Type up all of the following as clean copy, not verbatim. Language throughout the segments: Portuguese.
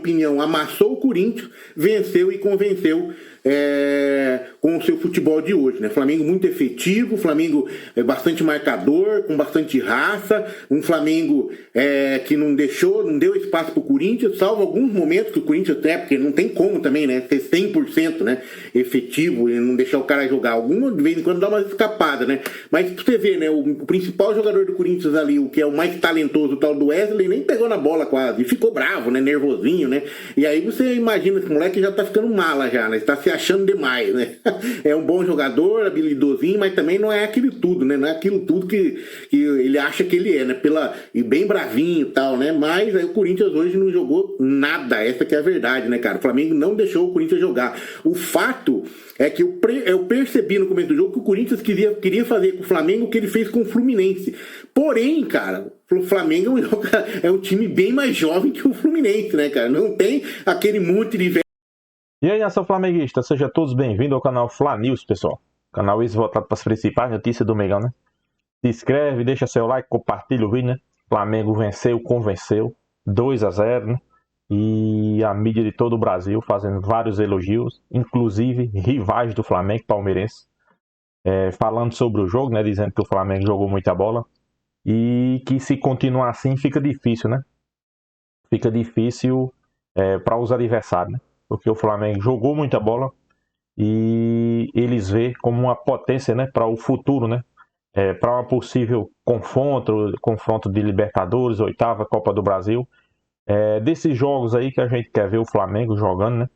opinião, amassou o Corinthians, venceu e convenceu com o seu futebol de hoje, né? Flamengo muito efetivo, Flamengo bastante marcador, com bastante raça, um Flamengo que não deu espaço pro Corinthians, salvo alguns momentos que o Corinthians porque não tem como também, né? Ser 100%, né? Efetivo e não deixar o cara jogar. Alguma de vez em quando dá uma escapada, né? Mas pra você ver, né? O principal jogador do Corinthians ali, o que é o mais talentoso, o tal do Wesley, nem pegou na bola quase, e ficou bravo, né? Nervosinho, né? E aí você imagina, esse moleque já tá ficando mala já, né? Tá se achando demais, né? É um bom jogador, habilidosinho, mas também não é aquilo tudo, né? Não é aquilo tudo que ele acha que ele é, né? E bem bravinho e tal, né? Mas aí o Corinthians hoje não jogou nada, essa que é a verdade, né, cara? O Flamengo não deixou o Corinthians jogar. O fato é que eu percebi no começo do jogo que o Corinthians queria fazer com o Flamengo o que ele fez com o Fluminense. Porém, cara, o Flamengo é um time bem mais jovem que o Fluminense, né, cara? Não tem aquele monte de velho. E aí, nação flamenguista, sejam todos bem-vindos ao canal Fla News, pessoal. Canal esse voltado para as principais notícias do Mengão, né? Se inscreve, deixa seu like, compartilha o vídeo, né? Flamengo venceu, convenceu, 2-0, né? E a mídia de todo o Brasil fazendo vários elogios, inclusive rivais do Flamengo, palmeirense, falando sobre o jogo, né? Dizendo que o Flamengo jogou muita bola e que se continuar assim fica difícil, né? Fica difícil para os adversários, né? Porque o Flamengo jogou muita bola e eles vê como uma potência, né, para o futuro, né, para um possível confronto de Libertadores, oitava Copa do Brasil, desses jogos aí que a gente quer ver o Flamengo jogando,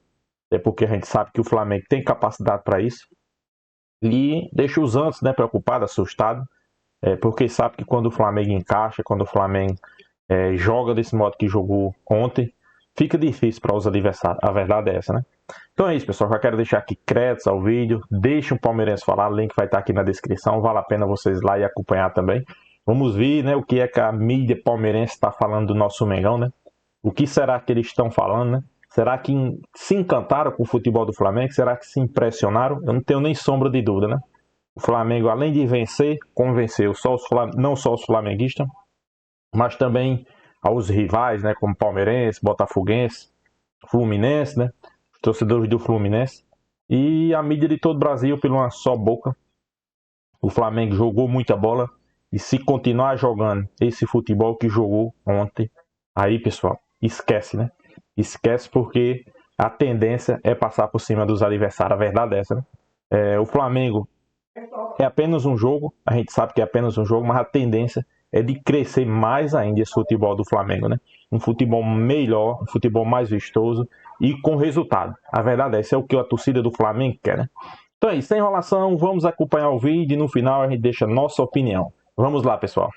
né, porque a gente sabe que o Flamengo tem capacidade para isso e deixa os antes, né, preocupados, assustados, porque sabe que quando o Flamengo encaixa, quando o Flamengo joga desse modo que jogou ontem, fica difícil para os adversários. A verdade é essa, né? Então é isso, pessoal. Já quero deixar aqui créditos ao vídeo. Deixe um palmeirense falar. O link vai estar aqui na descrição. Vale a pena vocês ir lá e acompanhar também. Vamos ver, né, o que é que a mídia palmeirense está falando do nosso Mengão, né? O que será que eles estão falando, né? Será que se encantaram com o futebol do Flamengo? Será que se impressionaram? Eu não tenho nem sombra de dúvida, né? O Flamengo, além de vencer, convenceu não só os flamenguistas, mas também aos rivais, né, como palmeirense, botafoguense, fluminense, né, torcedores do Fluminense, e a mídia de todo o Brasil por uma só boca. O Flamengo jogou muita bola e se continuar jogando esse futebol que jogou ontem, aí, pessoal, esquece, né? Esquece, porque a tendência é passar por cima dos adversários. A verdade é essa, né? O Flamengo é apenas um jogo, a gente sabe que é apenas um jogo, mas a tendência é de crescer mais ainda esse futebol do Flamengo, né? Um futebol melhor, um futebol mais vistoso e com resultado. A verdade é, esse é o que a torcida do Flamengo quer, né? Então é isso, sem enrolação, vamos acompanhar o vídeo e no final a gente deixa a nossa opinião. Vamos lá, pessoal.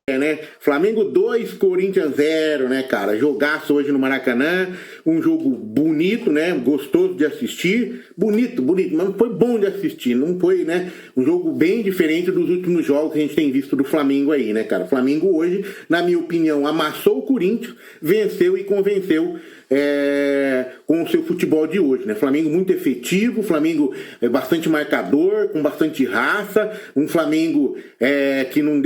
Né? Flamengo 2, Corinthians 0, né, cara? Jogaço hoje no Maracanã, um jogo bonito, né? Gostoso de assistir, bonito, mas foi bom de assistir, não foi, né? Um jogo bem diferente dos últimos jogos que a gente tem visto do Flamengo aí, né, cara? O Flamengo hoje, na minha opinião, amassou o Corinthians, venceu e convenceu com o seu futebol de hoje, né? Flamengo muito efetivo, Flamengo bastante marcador, com bastante raça, um Flamengo que não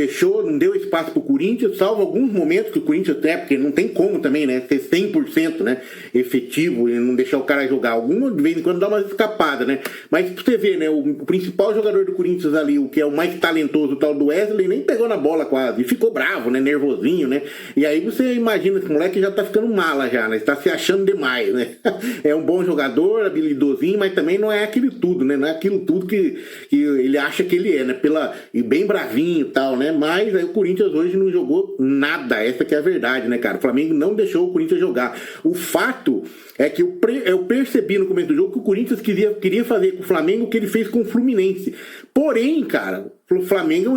deu espaço pro Corinthians, salvo alguns momentos que o Corinthians porque não tem como também, né, ser 100%, né, efetivo e não deixar o cara jogar. Alguma de vez em quando dá uma escapada, né? Mas pra você ver, né, o principal jogador do Corinthians ali, o que é o mais talentoso, o tal do Wesley, nem pegou na bola quase, e ficou bravo, né, nervosinho, né? E aí você imagina, esse moleque já tá ficando mala já, né? Tá se achando demais, né? É um bom jogador, habilidosinho, mas também não é aquilo tudo, né? Não é aquilo tudo que ele acha que ele é, né? E bem bravinho e tal, né? Mas aí o Corinthians hoje não jogou nada, essa que é a verdade, né, cara? O Flamengo não deixou o Corinthians jogar. O fato é que eu percebi no começo do jogo que o Corinthians queria fazer com o Flamengo o que ele fez com o Fluminense. Porém, cara, o Flamengo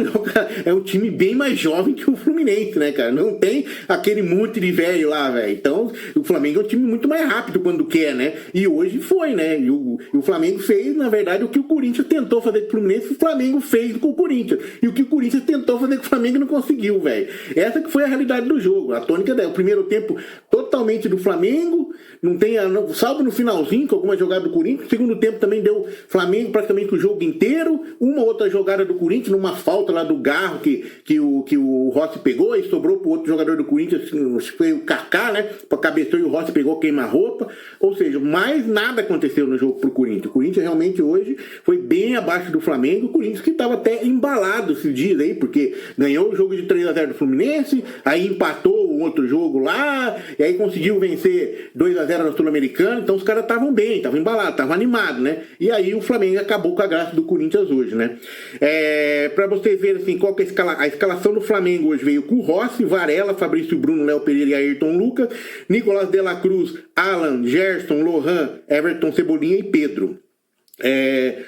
é um time bem mais jovem que o Fluminense, né, cara? Não tem aquele monte de velho lá, velho. Então, o Flamengo é um time muito mais rápido quando quer, né? E hoje foi, né? E o Flamengo fez, na verdade, o que o Corinthians tentou fazer com o Fluminense, o Flamengo fez com o Corinthians. E o que o Corinthians tentou fazer com o Flamengo não conseguiu, velho. Essa que foi a realidade do jogo. A tônica o primeiro tempo totalmente do Flamengo, não tem, salvo no finalzinho, com alguma jogada do Corinthians. Segundo tempo também deu Flamengo praticamente o jogo inteiro. Uma outra jogada do Corinthians, numa falta lá do Garro que o Rossi pegou e sobrou pro outro jogador do Corinthians, foi o Kaká, né? Cabeceou e o Rossi pegou queima-roupa. Ou seja, mais nada aconteceu no jogo pro Corinthians. O Corinthians realmente hoje foi bem abaixo do Flamengo. O Corinthians que estava até embalado esses dias aí, porque ganhou o jogo de 3-0 do Fluminense, aí empatou o outro jogo lá, e aí conseguiu vencer 2-0 na Sul-Americana. Então os caras estavam bem, estavam embalados, estavam animados, né? E aí o Flamengo acabou com a graça do Corinthians hoje, né? Pra vocês verem assim, qual que é a escalação do Flamengo hoje: veio com Rossi, Varela, Fabrício Bruno, Léo Pereira e Ayrton Lucas, Nicolás de la Cruz, Alan, Gerson, Lohan, Everton, Cebolinha e Pedro.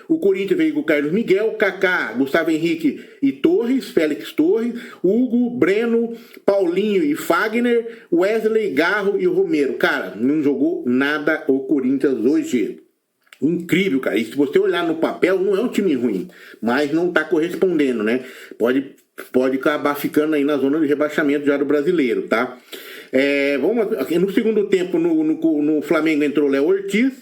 O Corinthians veio com Carlos Miguel, Kaká, Gustavo Henrique e Torres, Félix Torres, Hugo, Breno, Paulinho e Fagner, Wesley, Garro e Romero. Cara, não jogou nada o Corinthians hoje. Incrível, cara. E se você olhar no papel, não é um time ruim, mas não tá correspondendo, né? Pode acabar ficando aí na zona de rebaixamento já do brasileiro, tá? Vamos lá. No segundo tempo, no Flamengo entrou Léo Ortiz,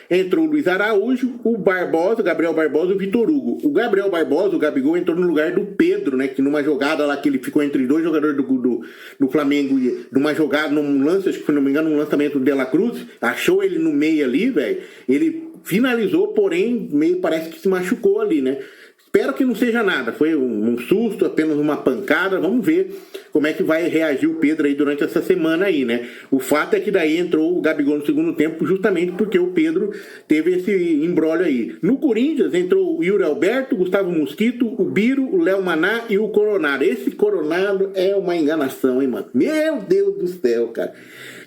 entrou o Luiz Araújo, o Barbosa, Gabriel Barbosa e o Vitor Hugo. O Gabriel Barbosa, o Gabigol, entrou no lugar do Pedro, né? Que numa jogada lá que ele ficou entre dois jogadores do Flamengo, numa jogada, num lance, acho que, se não me engano, um lançamento do De La Cruz, achou ele no meio ali, velho. Ele finalizou, porém, meio parece que se machucou ali, né? Espero que não seja nada. Foi um susto, apenas uma pancada. Vamos ver como é que vai reagir o Pedro aí durante essa semana aí, né? O fato é que daí entrou o Gabigol no segundo tempo justamente porque o Pedro teve esse imbróglio aí. No Corinthians entrou o Yuri Alberto, Gustavo Mosquito, o Biro, o Léo Maná e o Coronado. Esse Coronado é uma enganação, hein, mano? Meu Deus do céu, cara.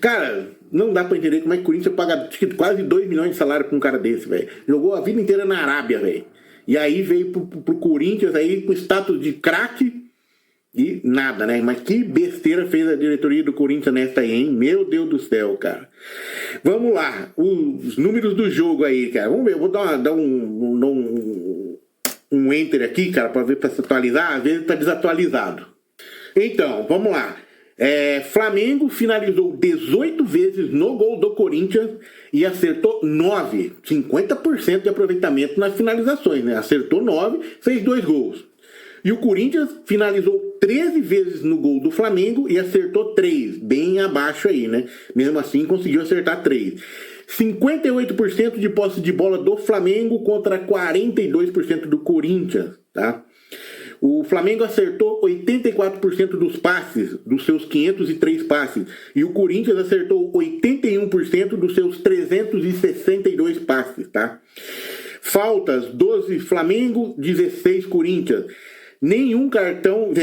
Cara, não dá pra entender como é que o Corinthians paga quase 2 milhões de salário pra um cara desse, velho. Jogou a vida inteira na Arábia, velho. E aí veio pro Corinthians aí com status de craque e nada, né? Mas que besteira fez a diretoria do Corinthians nessa aí, hein? Meu Deus do céu, cara. Vamos lá, os números do jogo aí, cara. Vamos ver, eu vou dar um enter aqui, cara, pra ver, pra se atualizar. Às vezes tá desatualizado. Então, vamos lá. Flamengo finalizou 18 vezes no gol do Corinthians e acertou 9, 50% de aproveitamento nas finalizações, né? Acertou 9, fez 2 gols. E o Corinthians finalizou 13 vezes no gol do Flamengo e acertou 3, bem abaixo aí, né? Mesmo assim conseguiu acertar 3. 58% de posse de bola do Flamengo contra 42% do Corinthians, tá? O Flamengo acertou 84% dos passes, dos seus 503 passes. E o Corinthians acertou 81% dos seus 362 passes, tá? Faltas, 12 Flamengo, 16 Corinthians. Um cartão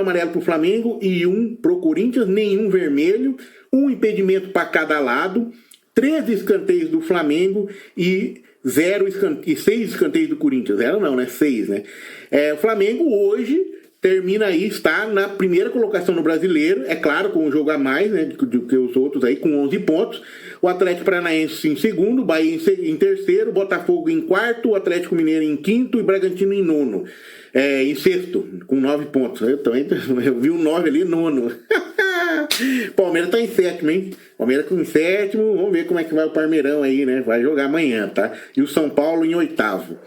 amarelo pro Flamengo e 1 pro Corinthians, nenhum vermelho. 1 impedimento para cada lado. 13 escanteios do Flamengo e 6 escanteios do Corinthians. 0 não, né? 6, né? O Flamengo hoje termina aí, está na primeira colocação no Brasileiro, é claro, com um jogo a mais, né, do que os outros aí, com 11 pontos. O Atlético Paranaense em segundo, Bahia em terceiro, Botafogo em quarto, o Atlético Mineiro em quinto e Bragantino em nono. Em sexto, com 9 pontos. Eu vi um 9 ali, nono. Palmeiras tá em sétimo, hein? Palmeiras em sétimo, vamos ver como é que vai o Parmeirão aí, né? Vai jogar amanhã, tá? E o São Paulo em oitavo.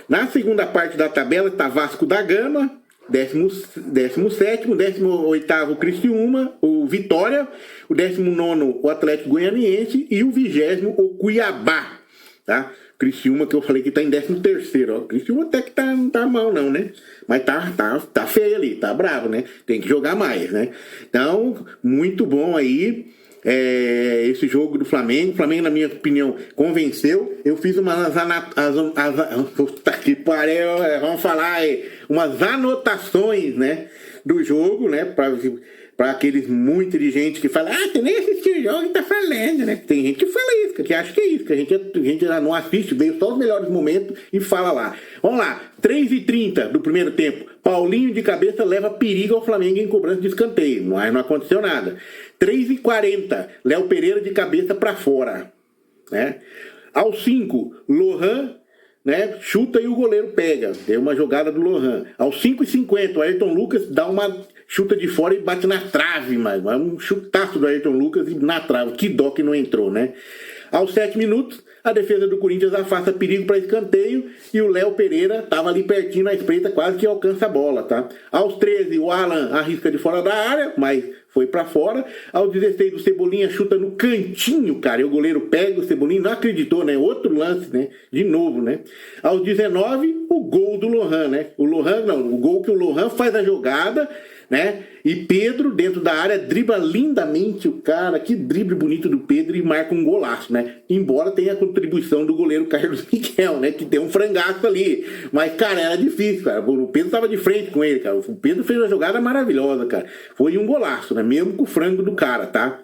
Na segunda parte da tabela tá Vasco da Gama, 17º, 18º Criciúma, o Vitória, o 19º o Atlético Goianiense e o 20º o Cuiabá, tá? Criciúma, que eu falei que tá em 13º, ó. Criciúma até que não tá mal não, né? Mas tá feio ali, tá bravo, né? Tem que jogar mais, né? Então, muito bom aí esse jogo do Flamengo. O Flamengo, na minha opinião, convenceu. Eu fiz umas vamos falar aí, umas anotações, né? Do jogo, né? Para aqueles muito inteligentes que falam, você nem assistiu o jogo e tá falando, né? Tem gente que fala isso, que acha que é isso, que a gente já não assiste, veio só os melhores momentos e fala lá. Vamos lá, 3h30 do primeiro tempo, Paulinho de cabeça leva perigo ao Flamengo em cobrança de escanteio, mas não aconteceu nada. 3h40, Léo Pereira de cabeça para fora, né? Aos 5, Lohan, né, chuta e o goleiro pega. Deu uma jogada do Lohan. Aos 5h50, o Ayrton Lucas dá uma chuta de fora e bate na trave, mas um chutaço do Ayrton Lucas e na trave. Que dó que não entrou, né? Aos 7 minutos, a defesa do Corinthians afasta perigo para escanteio e o Léo Pereira estava ali pertinho na espreita, quase que alcança a bola, tá? Aos 13, o Alan arrisca de fora da área, mas foi para fora. Aos 16, o Cebolinha chuta no cantinho, cara, e o goleiro pega, o Cebolinha não acreditou, né? Outro lance, né? De novo, né? Aos 19, o gol do Lohan, né? O gol que o Lohan faz a jogada, né? E Pedro, dentro da área, dribla lindamente o cara. Que drible bonito do Pedro e marca um golaço, né? Embora tenha a contribuição do goleiro Carlos Miguel, né? Que tem um frangaço ali. Mas, cara, era difícil, cara. O Pedro tava de frente com ele, cara. O Pedro fez uma jogada maravilhosa, cara. Foi um golaço, né? Mesmo com o frango do cara, tá?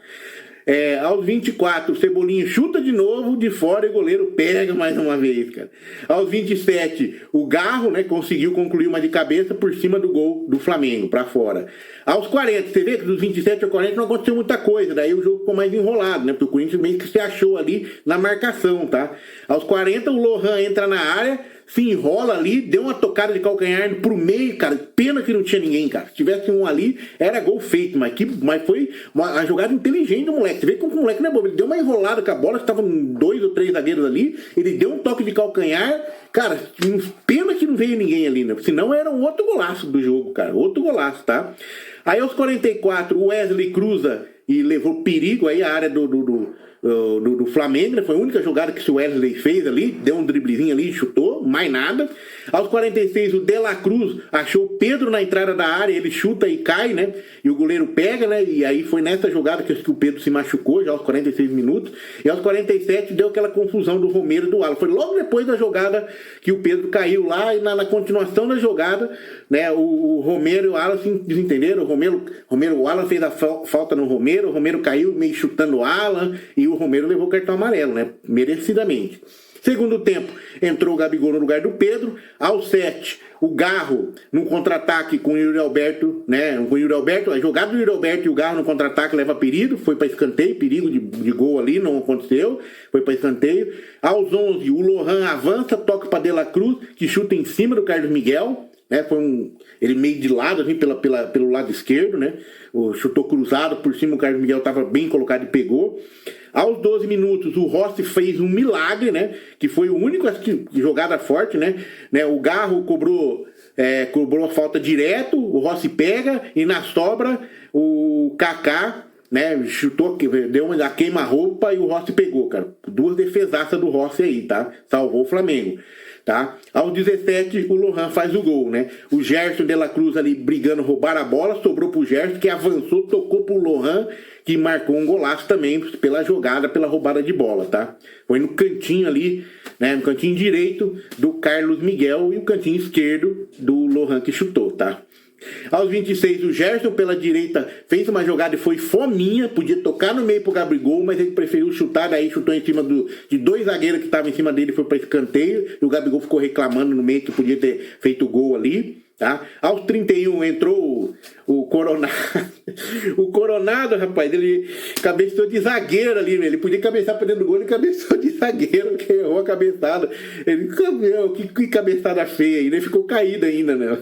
Aos 24, o Cebolinha chuta de novo de fora e o goleiro pega mais uma vez, cara. Aos 27, o Garro, né, conseguiu concluir uma de cabeça por cima do gol do Flamengo, pra fora. Aos 40, você vê que dos 27 aos 40 não aconteceu muita coisa, daí o jogo ficou mais enrolado, né, porque o Corinthians meio que se achou ali na marcação, tá? Aos 40, o Lohan entra na área, se enrola ali, deu uma tocada de calcanhar pro meio, cara. Pena que não tinha ninguém, cara. Se tivesse um ali, era gol feito. Mas foi uma jogada inteligente do moleque. Você vê como o moleque não é bobo. Ele deu uma enrolada com a bola, estavam 2 ou 3 zagueiros ali. Ele deu um toque de calcanhar. Cara, pena que não veio ninguém ali, né? Senão era um outro golaço do jogo, cara. Outro golaço, tá? Aí aos 44, o Wesley cruza e levou perigo aí a área do Flamengo, né? Foi a única jogada que o Wesley fez ali, deu um driblezinho ali, chutou, mais nada. Aos 46, o De La Cruz achou o Pedro na entrada da área, ele chuta e cai, né? E o goleiro pega, né? E aí foi nessa jogada que o Pedro se machucou, já aos 46 minutos. E aos 47 deu aquela confusão do Romero e do Alan. Foi logo depois da jogada que o Pedro caiu lá, e na continuação da jogada, né? O Romero e o Alan se desentenderam. O Alan fez a falta no Romero, o Romero caiu meio chutando o Alan, e o Romero levou o cartão amarelo, né? Merecidamente. Segundo tempo, entrou o Gabigol no lugar do Pedro. Aos 7, o Garro no contra-ataque com o Yuri Alberto, né? Com o Yuri Alberto, a jogada do Yuri Alberto e o Garro no contra-ataque leva perigo, foi para escanteio, perigo de gol ali, não aconteceu, foi para escanteio. Aos 11, o Lohan avança, toca para De La Cruz, que chuta em cima do Carlos Miguel, né? Foi ele meio de lado, assim, pelo lado esquerdo, né? Chutou cruzado por cima, o Carlos Miguel estava bem colocado e pegou. Aos 12 minutos, o Rossi fez um milagre, né? Que foi o único jogada forte, né? O Garro cobrou a falta direto, o Rossi pega e na sobra o Kaká, né? Chutou, deu uma queima-roupa e o Rossi pegou, cara. 2 defesaças do Rossi aí, tá? Salvou o Flamengo. Tá? Aos 17, o Lohan faz o gol, né? O Gerson de la Cruz ali brigando, roubar a bola, sobrou pro Gerson, que avançou, tocou pro Lohan, que marcou um golaço também pela jogada, pela roubada de bola, tá? Foi no cantinho ali, né? No cantinho direito do Carlos Miguel e o cantinho esquerdo do Lohan que chutou, tá? Aos 26, o Gerson pela direita fez uma jogada e foi fominha, podia tocar no meio pro Gabigol, mas ele preferiu chutar, daí chutou em cima de 2 zagueiros que estavam em cima dele, foi para escanteio, e o Gabigol ficou reclamando no meio que podia ter feito o gol ali, tá? Aos 31 entrou o Coronado. O Coronado, rapaz, ele cabeceou de zagueiro ali, ele podia cabeçar para dentro do gol, ele cabeceou de zagueiro, que errou a cabeçada. Ele, que cabeçada feia, ele ficou caído ainda, né?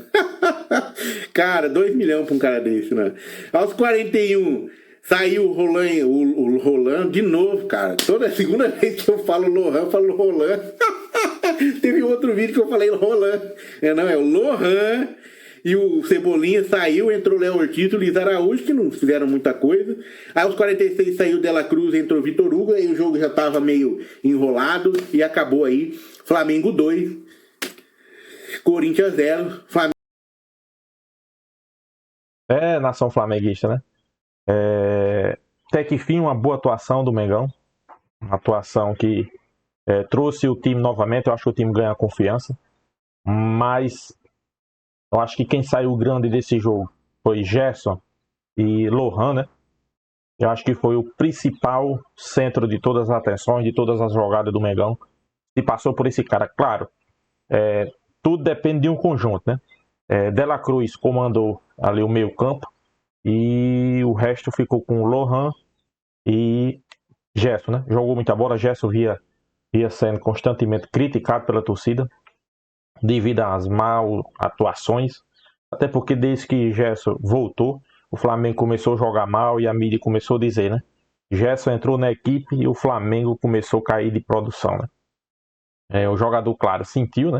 Cara, 2 milhões para um cara desse, né? Aos 41, saiu o Roland de novo, cara. Toda segunda vez que eu falo Lohan, eu falo Roland. Teve outro vídeo que eu falei Roland. É o Lohan. E o Cebolinha saiu, entrou o Léo Ortiz e o Luiz Araújo, que não fizeram muita coisa. Aí aos 46 saiu o De La Cruz, entrou o Vitor Hugo, aí o jogo já estava meio enrolado e acabou aí. Flamengo 2, Corinthians 0. Nação flamenguista, né? Até que fim, uma boa atuação do Mengão. Uma atuação que trouxe o time novamente. Eu acho que o time ganha confiança. Mas eu acho que quem saiu grande desse jogo foi Gerson e Lohan, né? Eu acho que foi o principal centro de todas as atenções, de todas as jogadas do Mengão. E passou por esse cara. Claro, tudo depende de um conjunto, né? De La Cruz comandou ali o meio campo e o resto ficou com Lohan e Gerson, né? Jogou muita bola. Gerson via sendo constantemente criticado pela torcida devido às mal atuações, Até porque desde que Gerson voltou, o Flamengo começou a jogar mal e a mídia começou a dizer, né? Gerson entrou na equipe e o Flamengo começou a cair de produção, né? O jogador, claro, sentiu, né?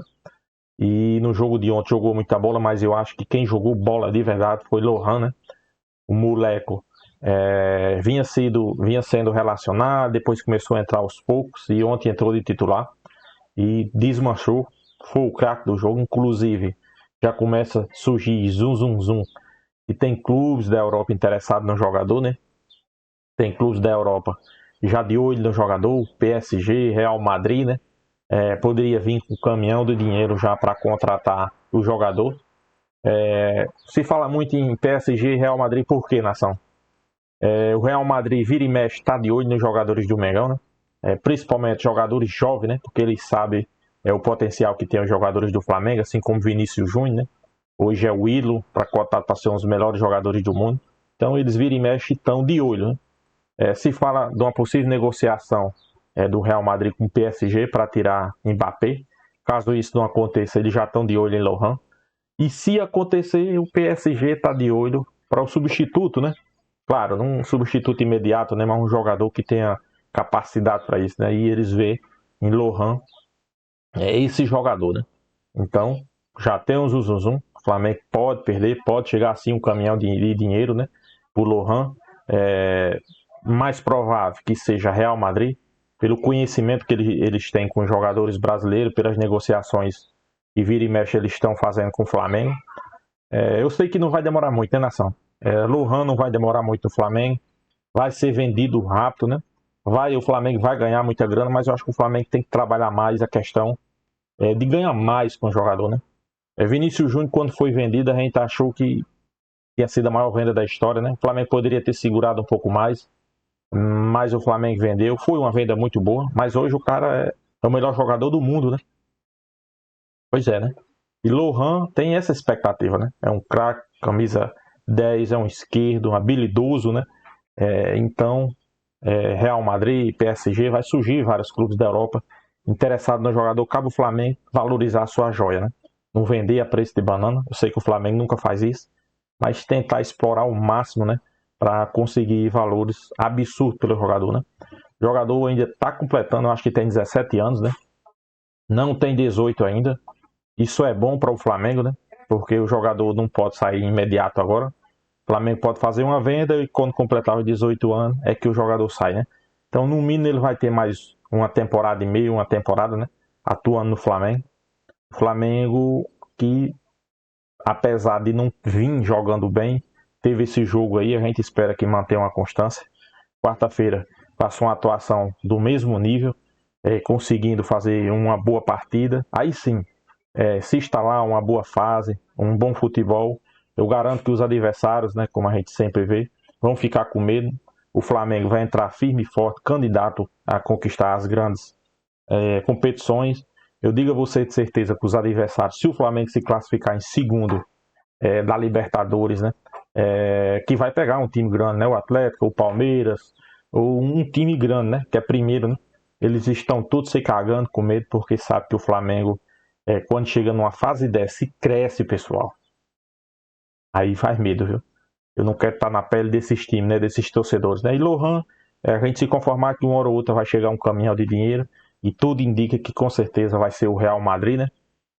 E no jogo de ontem jogou muita bola, mas eu acho que quem jogou bola de verdade foi Lohan, né? O moleco vinha sendo relacionado, depois começou a entrar aos poucos e ontem entrou de titular e desmanchou, foi o craque do jogo, inclusive já começa a surgir zum. E tem clubes da Europa interessados no jogador, né? Tem clubes da Europa já de olho no jogador, PSG, Real Madrid, né? Poderia vir com o caminhão do dinheiro já para contratar o jogador. Se fala muito em PSG e Real Madrid, por quê, nação? O Real Madrid vira e mexe, está de olho nos jogadores do Mengão, né? Principalmente jogadores jovens, né? Porque eles sabem o potencial que tem os jogadores do Flamengo, assim como Vinícius Júnior, né? Hoje é o Willow, para cotado para ser um dos melhores jogadores do mundo. Então eles viram e mexem e estão de olho, né? Se fala de uma possível negociação do Real Madrid com o PSG para tirar Mbappé. Caso isso não aconteça, eles já estão de olho em Lohan. E se acontecer, o PSG está de olho para o substituto, né? Claro, não um substituto imediato, né? Mas um jogador que tenha capacidade para isso, né? E eles vê em Lohan esse jogador, né? Então, já tem um zum. O Flamengo pode perder, pode chegar assim um caminhão de dinheiro, né? Por Lohan. Mais provável que seja Real Madrid, pelo conhecimento que eles têm com os jogadores brasileiros, pelas negociações que vira e mexe eles estão fazendo com o Flamengo. Eu sei que não vai demorar muito, né, nação? Lohan não vai demorar muito no Flamengo, vai ser vendido rápido, né? O Flamengo vai ganhar muita grana, mas eu acho que o Flamengo tem que trabalhar mais a questão de ganhar mais com o jogador, né? Vinícius Júnior, quando foi vendido, a gente achou que tinha sido a maior venda da história, né? O Flamengo poderia ter segurado um pouco mais, mas o Flamengo vendeu. Foi uma venda muito boa, mas hoje o cara é o melhor jogador do mundo, né? Pois é, né? E Lohan tem essa expectativa, né? É um craque, camisa 10, é um esquerdo, um habilidoso, né? Então, Real Madrid, PSG, vai surgir vários clubes da Europa interessados no jogador. Cabe o Flamengo valorizar a sua joia, né? Não vender a preço de banana. Eu sei que o Flamengo nunca faz isso, mas tentar explorar ao máximo, né? Para conseguir valores absurdos pelo jogador, né? O jogador ainda está completando, eu acho que tem 17 anos, né? Não tem 18 ainda. Isso é bom para o Flamengo, né? Porque o jogador não pode sair imediato agora. O Flamengo pode fazer uma venda e quando completar os 18 anos é que o jogador sai, né? Então, no mínimo, ele vai ter mais uma temporada e meia, uma temporada, né? Atuando no Flamengo. O Flamengo que, apesar de não vir jogando bem, teve esse jogo aí, a gente espera que mantenha uma constância. Quarta-feira passou uma atuação do mesmo nível, conseguindo fazer uma boa partida. Aí sim, se instalar uma boa fase, um bom futebol, eu garanto que os adversários, né, como a gente sempre vê, vão ficar com medo. O Flamengo vai entrar firme e forte, candidato a conquistar as grandes competições. Eu digo a você de certeza que os adversários, se o Flamengo se classificar em segundo da Libertadores, né, que vai pegar um time grande, né, o Atlético, o Palmeiras, ou um time grande, né, que é primeiro, né, eles estão todos se cagando com medo porque sabem que o Flamengo, quando chega numa fase dessa, cresce, pessoal. Aí faz medo, viu? Eu não quero estar na pele desses times, né, desses torcedores, né? E Lohan, a gente se conformar que uma hora ou outra vai chegar um caminhão de dinheiro e tudo indica que com certeza vai ser o Real Madrid, né?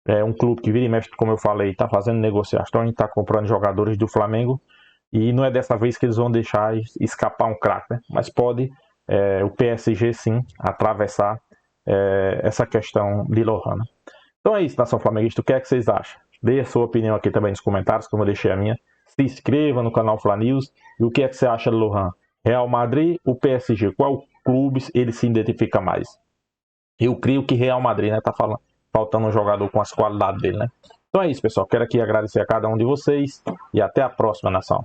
É um clube que vira e mexe, como eu falei, está fazendo negociações, está comprando jogadores do Flamengo e não é dessa vez que eles vão deixar escapar um craque, né? Mas pode o PSG sim atravessar essa questão de Lohan, né? Então é isso, nação flamenguista. O que é que vocês acham? Dê a sua opinião aqui também nos comentários, como eu deixei a minha. Se inscreva no canal Fla News. E o que é que você acha do Lohan? Real Madrid ou PSG? Qual clube ele se identifica mais? Eu creio que Real Madrid, né? Tá faltando um jogador com as qualidades dele, né? Então é isso, pessoal. Quero aqui agradecer a cada um de vocês. E até a próxima, nação.